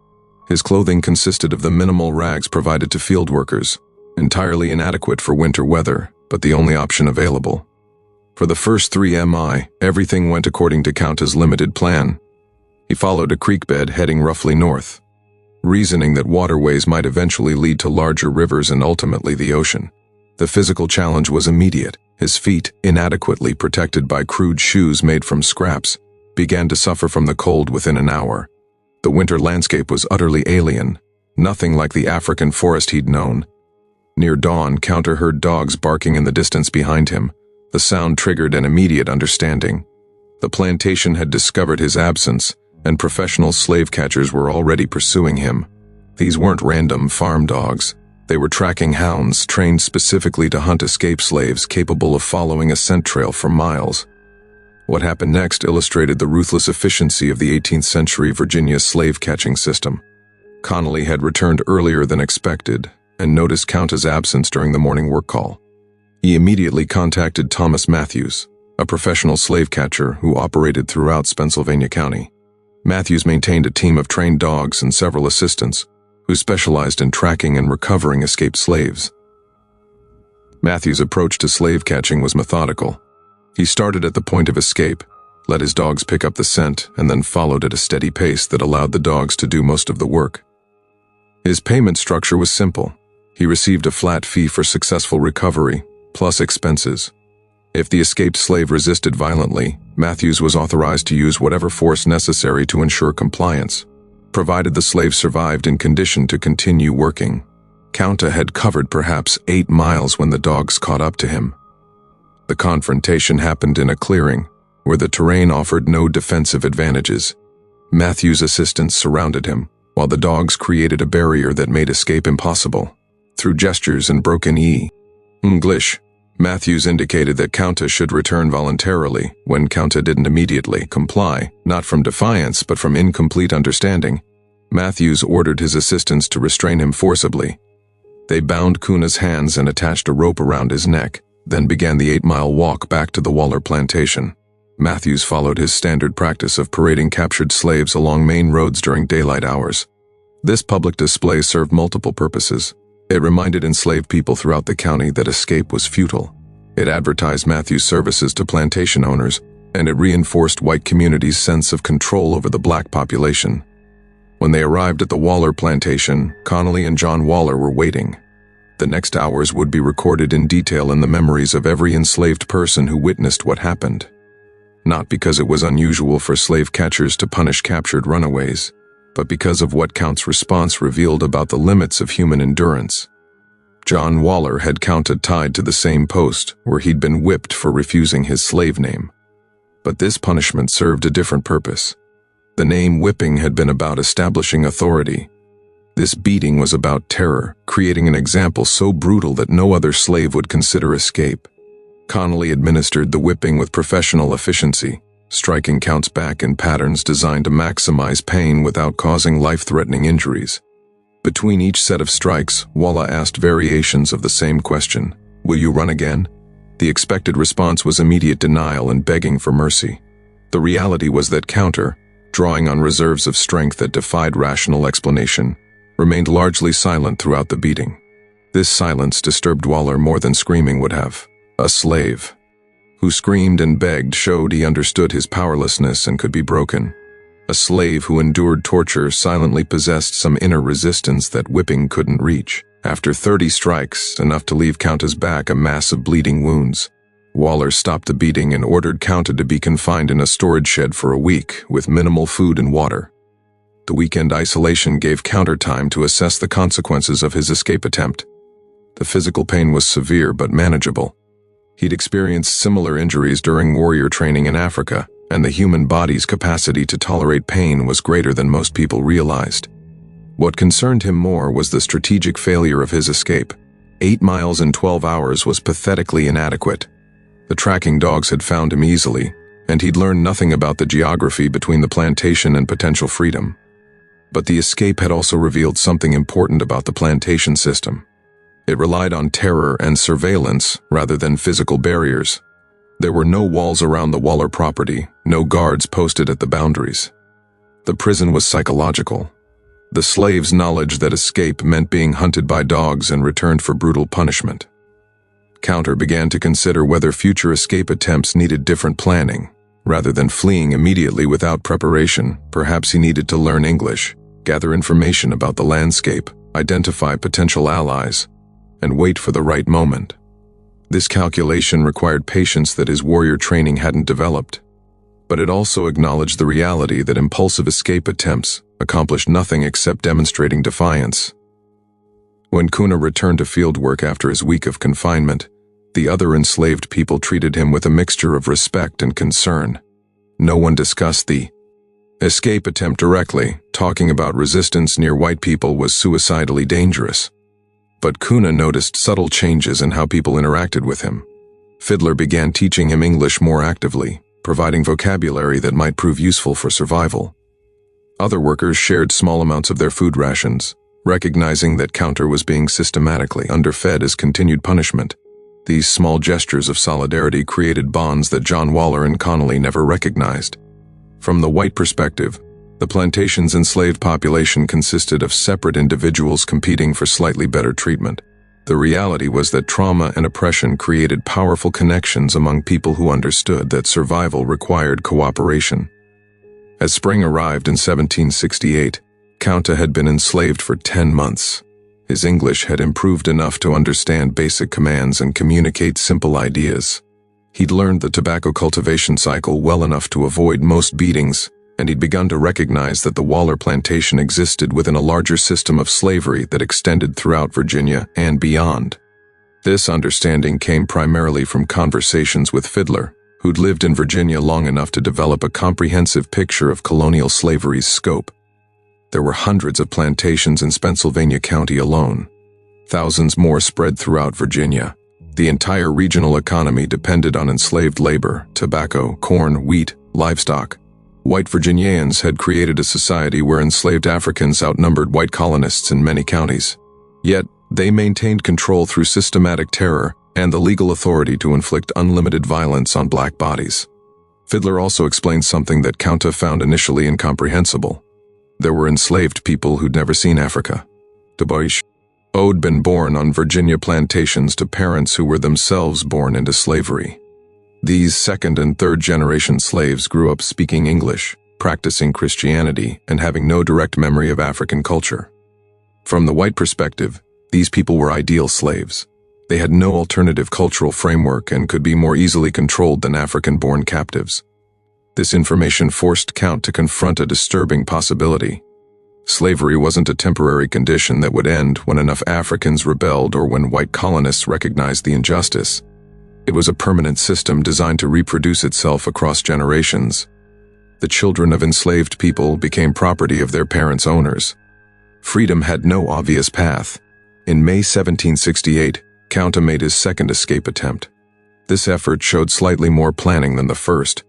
His clothing consisted of the minimal rags provided to field workers, entirely inadequate for winter weather, but the only option available. For the first 3 mi, everything went according to Counta's limited plan. He followed a creek bed heading roughly north, reasoning that waterways might eventually lead to larger rivers and ultimately the ocean. The physical challenge was immediate. His feet, inadequately protected by crude shoes made from scraps, began to suffer from the cold within an hour. The winter landscape was utterly alien, nothing like the African forest he'd known. Near dawn, Counter heard dogs barking in the distance behind him. The sound triggered an immediate understanding. The plantation had discovered his absence, and professional slave catchers were already pursuing him. These weren't random farm dogs. They were tracking hounds trained specifically to hunt escaped slaves capable of following a scent trail for miles. What happened next illustrated the ruthless efficiency of the 18th century Virginia slave-catching system. Connolly had returned earlier than expected and noticed Counta's absence during the morning work call. He immediately contacted Thomas Matthews, a professional slave catcher who operated throughout Pennsylvania County. Matthews maintained a team of trained dogs and several assistants who specialized in tracking and recovering escaped slaves. Matthews' approach to slave catching was methodical. He started at the point of escape, let his dogs pick up the scent, and then followed at a steady pace that allowed the dogs to do most of the work. His payment structure was simple. He received a flat fee for successful recovery, plus expenses. If the escaped slave resisted violently, Matthews was authorized to use whatever force necessary to ensure compliance, provided the slave survived in condition to continue working. Kunta had covered perhaps 8 miles when the dogs caught up to him. The confrontation happened in a clearing, where the terrain offered no defensive advantages. Matthews' assistants surrounded him, while the dogs created a barrier that made escape impossible. Through gestures and broken English, Matthews indicated that Kunta should return voluntarily. When Kunta didn't immediately comply, not from defiance but from incomplete understanding, Matthews ordered his assistants to restrain him forcibly. They bound Kuna's hands and attached a rope around his neck, then began the 8-mile walk back to the Waller plantation. Matthews followed his standard practice of parading captured slaves along main roads during daylight hours. This public display served multiple purposes. It reminded enslaved people throughout the county that escape was futile. It advertised Matthews' services to plantation owners, and it reinforced white communities' sense of control over the black population. When they arrived at the Waller plantation, Connolly and John Waller were waiting. The next hours would be recorded in detail in the memories of every enslaved person who witnessed what happened. Not because it was unusual for slave catchers to punish captured runaways, but because of what Count's response revealed about the limits of human endurance. John Waller had Kunta tied to the same post where he'd been whipped for refusing his slave name. But this punishment served a different purpose. The name whipping had been about establishing authority. This beating was about terror, creating an example so brutal that no other slave would consider escape. Connolly administered the whipping with professional efficiency, striking Count's back in patterns designed to maximize pain without causing life-threatening injuries. Between each set of strikes, Waller asked variations of the same question: "Will you run again?" The expected response was immediate denial and begging for mercy. The reality was that Kunta, drawing on reserves of strength that defied rational explanation, remained largely silent throughout the beating. This silence disturbed Waller more than screaming would have. A slave who screamed and begged showed he understood his powerlessness and could be broken. A slave who endured torture silently possessed some inner resistance that whipping couldn't reach. After 30 strikes, enough to leave Kunta's back a mass of bleeding wounds, Waller stopped the beating and ordered Kunta to be confined in a storage shed for a week with minimal food and water. The weekend isolation gave Counter time to assess the consequences of his escape attempt. The physical pain was severe but manageable. He'd experienced similar injuries during warrior training in Africa, and the human body's capacity to tolerate pain was greater than most people realized. What concerned him more was the strategic failure of his escape. 8 miles in 12 hours was pathetically inadequate. The tracking dogs had found him easily, and he'd learned nothing about the geography between the plantation and potential freedom. But the escape had also revealed something important about the plantation system. It relied on terror and surveillance rather than physical barriers. There were no walls around the Waller property, no guards posted at the boundaries. The prison was psychological. The slaves' knowledge that escape meant being hunted by dogs and returned for brutal punishment. Counter began to consider whether future escape attempts needed different planning. Rather than fleeing immediately without preparation, perhaps he needed to learn English, gather information about the landscape, identify potential allies, and wait for the right moment. This calculation required patience that his warrior training hadn't developed, but it also acknowledged the reality that impulsive escape attempts accomplished nothing except demonstrating defiance. When Kunta returned to fieldwork after his week of confinement, the other enslaved people treated him with a mixture of respect and concern. No one discussed the escape attempt directly, talking about resistance near white people was suicidally dangerous. But Kunta noticed subtle changes in how people interacted with him. Fiddler began teaching him English more actively, providing vocabulary that might prove useful for survival. Other workers shared small amounts of their food rations, recognizing that Counter was being systematically underfed as continued punishment. These small gestures of solidarity created bonds that John Waller and Connolly never recognized. From the white perspective, the plantation's enslaved population consisted of separate individuals competing for slightly better treatment. The reality was that trauma and oppression created powerful connections among people who understood that survival required cooperation. As spring arrived in 1768, Counta had been enslaved for 10 months. His English had improved enough to understand basic commands and communicate simple ideas. He'd learned the tobacco cultivation cycle well enough to avoid most beatings, and he'd begun to recognize that the Waller plantation existed within a larger system of slavery that extended throughout Virginia and beyond. This understanding came primarily from conversations with Fiddler, who'd lived in Virginia long enough to develop a comprehensive picture of colonial slavery's scope. There were hundreds of plantations in Pennsylvania County alone, thousands more spread throughout Virginia. The entire regional economy depended on enslaved labor, tobacco, corn, wheat, livestock. White Virginians had created a society where enslaved Africans outnumbered white colonists in many counties. Yet, they maintained control through systematic terror and the legal authority to inflict unlimited violence on black bodies. Fiddler also explained something that Counta found initially incomprehensible. There were enslaved people who'd never seen Africa. Du Bois had been born on Virginia plantations to parents who were themselves born into slavery. These second and third generation slaves grew up speaking English, practicing Christianity, and having no direct memory of African culture. From the white perspective, these people were ideal slaves. They had no alternative cultural framework and could be more easily controlled than African-born captives. This information forced Count to confront a disturbing possibility. Slavery wasn't a temporary condition that would end when enough Africans rebelled or when white colonists recognized the injustice. It was a permanent system designed to reproduce itself across generations. The children of enslaved people became property of their parents' owners. Freedom had no obvious path. In May 1768, Counta made his second escape attempt. This effort showed slightly more planning than the first.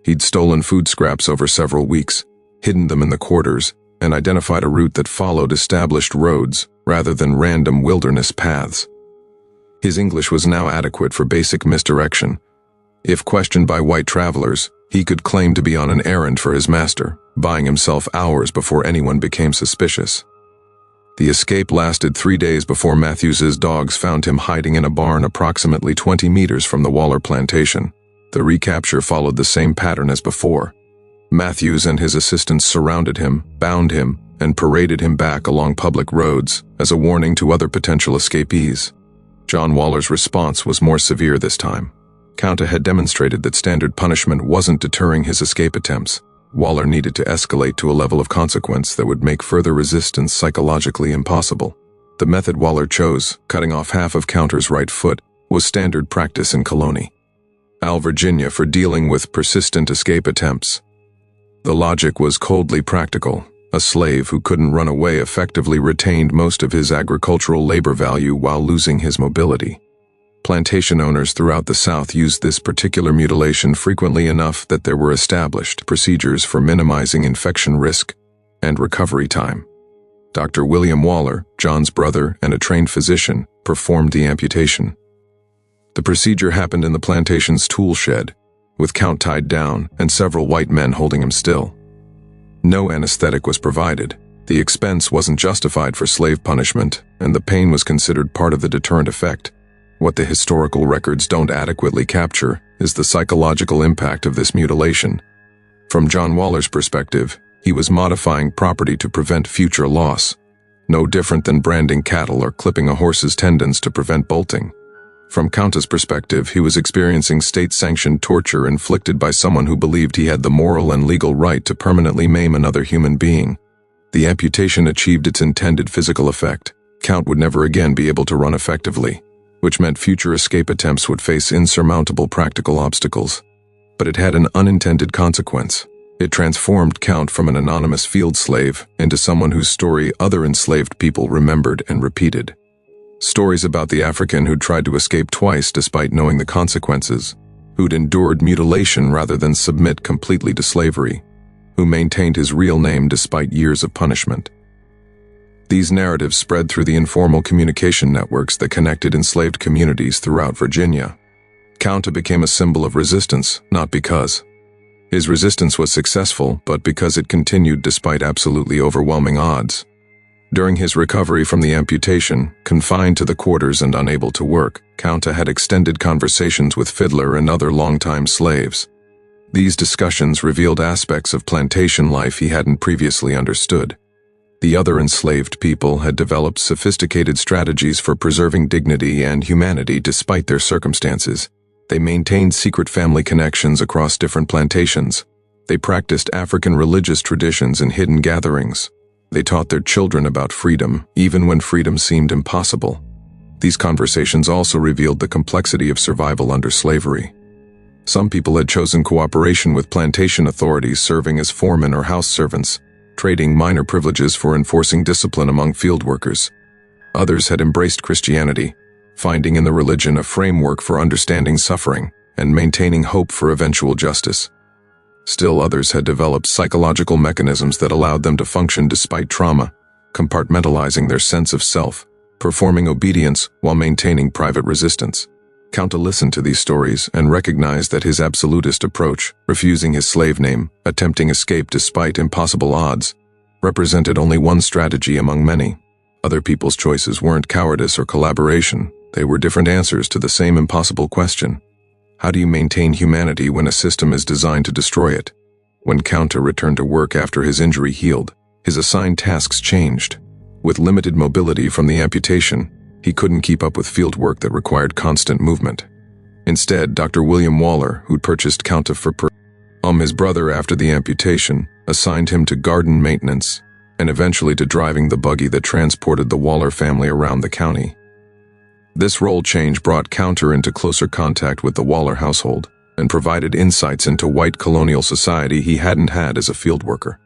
He'd stolen food scraps over several weeks, hidden them in the quarters, and identified a route that followed established roads rather than random wilderness paths. His English was now adequate for basic misdirection. If questioned by white travelers, he could claim to be on an errand for his master, buying himself hours before anyone became suspicious. The escape lasted 3 days before Matthews's dogs found him hiding in a barn approximately 20 meters from the Waller plantation. The recapture followed the same pattern as before. Matthews and his assistants surrounded him, bound him, and paraded him back along public roads as a warning to other potential escapees. John Waller's response was more severe this time. Counta had demonstrated that standard punishment wasn't deterring his escape attempts. Waller needed to escalate to a level of consequence that would make further resistance psychologically impossible. The method Waller chose, cutting off half of Counter's right foot, was standard practice in Colony, Virginia, for dealing with persistent escape attempts. The logic was coldly practical. A slave who couldn't run away effectively retained most of his agricultural labor value while losing his mobility. Plantation owners throughout the South used this particular mutilation frequently enough that there were established procedures for minimizing infection risk and recovery time. Dr. William Waller, John's brother and a trained physician, performed the amputation. The procedure happened in the plantation's tool shed, with Count tied down and several white men holding him still. No anesthetic was provided. The expense wasn't justified for slave punishment, and the pain was considered part of the deterrent effect. What the historical records don't adequately capture is the psychological impact of this mutilation. From John Waller's perspective, he was modifying property to prevent future loss, no different than branding cattle or clipping a horse's tendons to prevent bolting. From Kunta's perspective, he was experiencing state-sanctioned torture inflicted by someone who believed he had the moral and legal right to permanently maim another human being. The amputation achieved its intended physical effect. Count would never again be able to run effectively, which meant future escape attempts would face insurmountable practical obstacles. But it had an unintended consequence. It transformed Count from an anonymous field slave into someone whose story other enslaved people remembered and repeated. Stories about the African who'd tried to escape twice despite knowing the consequences, who'd endured mutilation rather than submit completely to slavery, who maintained his real name despite years of punishment. These narratives spread through the informal communication networks that connected enslaved communities throughout Virginia. Kunta became a symbol of resistance, not because his resistance was successful, but because it continued despite absolutely overwhelming odds. During his recovery from the amputation, confined to the quarters and unable to work, Kunta had extended conversations with Fiddler and other longtime slaves. These discussions revealed aspects of plantation life he hadn't previously understood. The other enslaved people had developed sophisticated strategies for preserving dignity and humanity despite their circumstances. They maintained secret family connections across different plantations. They practiced African religious traditions in hidden gatherings. They taught their children about freedom, even when freedom seemed impossible. These conversations also revealed the complexity of survival under slavery. Some people had chosen cooperation with plantation authorities, serving as foremen or house servants, trading minor privileges for enforcing discipline among field workers. Others had embraced Christianity, finding in the religion a framework for understanding suffering and maintaining hope for eventual justice. Still others had developed psychological mechanisms that allowed them to function despite trauma, compartmentalizing their sense of self, performing obedience while maintaining private resistance. Kunta listened to these stories and recognized that his absolutist approach, refusing his slave name, attempting escape despite impossible odds, represented only one strategy among many. Other people's choices weren't cowardice or collaboration, they were different answers to the same impossible question. How do you maintain humanity when a system is designed to destroy it? When Kunta returned to work after his injury healed, his assigned tasks changed. With limited mobility from the amputation, he couldn't keep up with field work that required constant movement. Instead, Dr. William Waller, who'd purchased Kunta for his brother after the amputation, assigned him to garden maintenance and eventually to driving the buggy that transported the Waller family around the county. This role change brought Kunta into closer contact with the Waller household and provided insights into white colonial society he hadn't had as a field worker.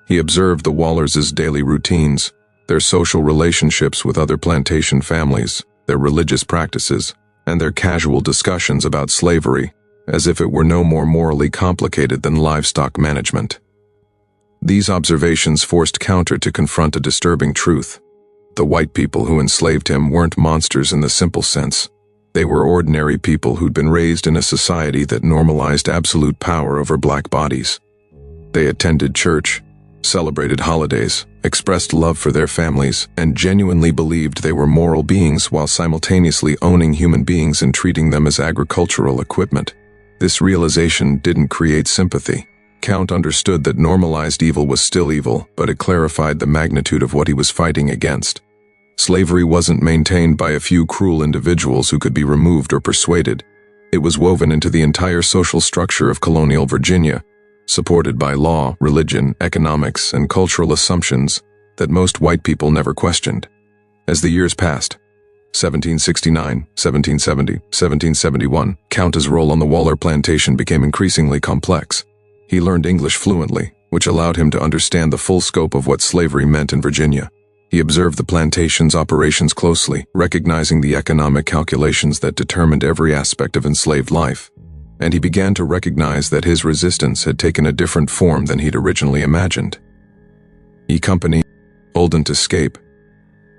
He observed the Wallers' daily routines, their social relationships with other plantation families, their religious practices, and their casual discussions about slavery, as if it were no more morally complicated than livestock management. These observations forced Kunta to confront a disturbing truth. The white people who enslaved him weren't monsters in the simple sense. They were ordinary people who'd been raised in a society that normalized absolute power over black bodies. They attended church, celebrated holidays, expressed love for their families, and genuinely believed they were moral beings while simultaneously owning human beings and treating them as agricultural equipment. This realization didn't create sympathy. Count understood that normalized evil was still evil, but it clarified the magnitude of what he was fighting against. Slavery wasn't maintained by a few cruel individuals who could be removed or persuaded. It was woven into the entire social structure of colonial Virginia, supported by law, religion, economics, and cultural assumptions that most white people never questioned. As the years passed, 1769, 1770, 1771, Kunta's role on the Waller plantation became increasingly complex. He learned English fluently, which allowed him to understand the full scope of what slavery meant in Virginia. He observed the plantation's operations closely, recognizing the economic calculations that determined every aspect of enslaved life. And he began to recognize that his resistance had taken a different form than he'd originally imagined. E Company, olden to escape.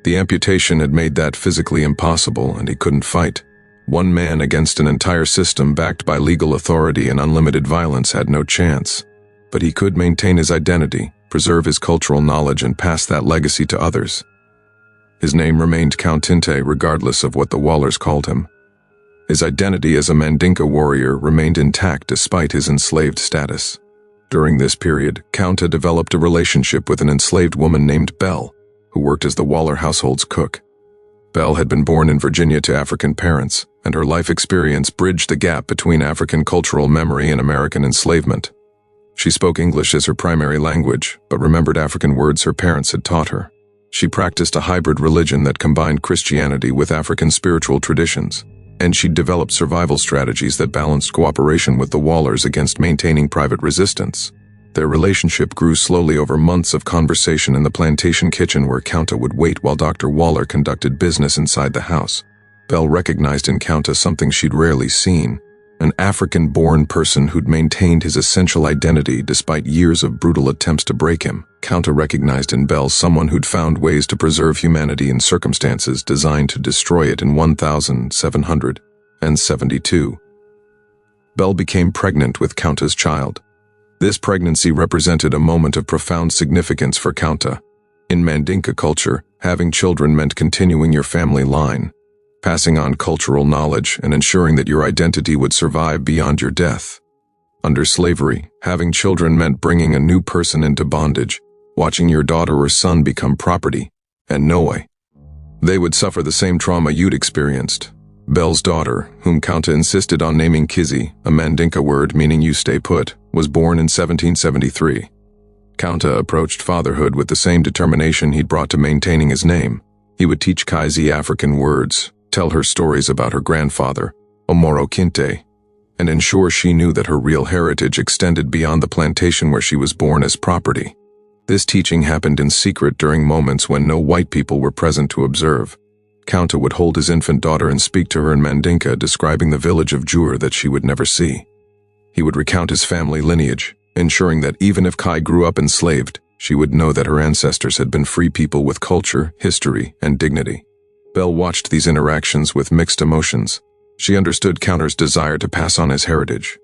The amputation had made that physically impossible, and he couldn't fight. One man against an entire system backed by legal authority and unlimited violence had no chance. But he could maintain his identity, preserve his cultural knowledge, and pass that legacy to others. His name remained Kunta Kinte regardless of what the Wallers called him. His identity as a Mandinka warrior remained intact despite his enslaved status. During this period, Kunta developed a relationship with an enslaved woman named Belle, who worked as the Waller household's cook. Belle had been born in Virginia to African parents, and her life experience bridged the gap between African cultural memory and American enslavement. She spoke English as her primary language, but remembered African words her parents had taught her. She practiced a hybrid religion that combined Christianity with African spiritual traditions, and she developed survival strategies that balanced cooperation with the Wallers against maintaining private resistance. Their relationship grew slowly over months of conversation in the plantation kitchen where Kunta would wait while Dr. Waller conducted business inside the house. Belle recognized in Kunta something she'd rarely seen, an African-born person who'd maintained his essential identity despite years of brutal attempts to break him. Kunta recognized in Belle someone who'd found ways to preserve humanity in circumstances designed to destroy it in 1772. Belle became pregnant with Kunta's child. This pregnancy represented a moment of profound significance for Kunta. In Mandinka culture, having children meant continuing your family line, passing on cultural knowledge, and ensuring that your identity would survive beyond your death. Under slavery, having children meant bringing a new person into bondage, watching your daughter or son become property, and no way. They would suffer the same trauma you'd experienced. Belle's daughter, whom Kunta insisted on naming Kizzy, a Mandinka word meaning you stay put, was born in 1773. Kunta approached fatherhood with the same determination he'd brought to maintaining his name. He would teach Kizzy African words, tell her stories about her grandfather, Kunta Kinte, and ensure she knew that her real heritage extended beyond the plantation where she was born as property. This teaching happened in secret during moments when no white people were present to observe. Kunta would hold his infant daughter and speak to her in Mandinka, describing the village of Jur that she would never see. He would recount his family lineage, ensuring that even if Kai grew up enslaved, she would know that her ancestors had been free people with culture, history, and dignity. Belle watched these interactions with mixed emotions. She understood Kunta's desire to pass on his heritage,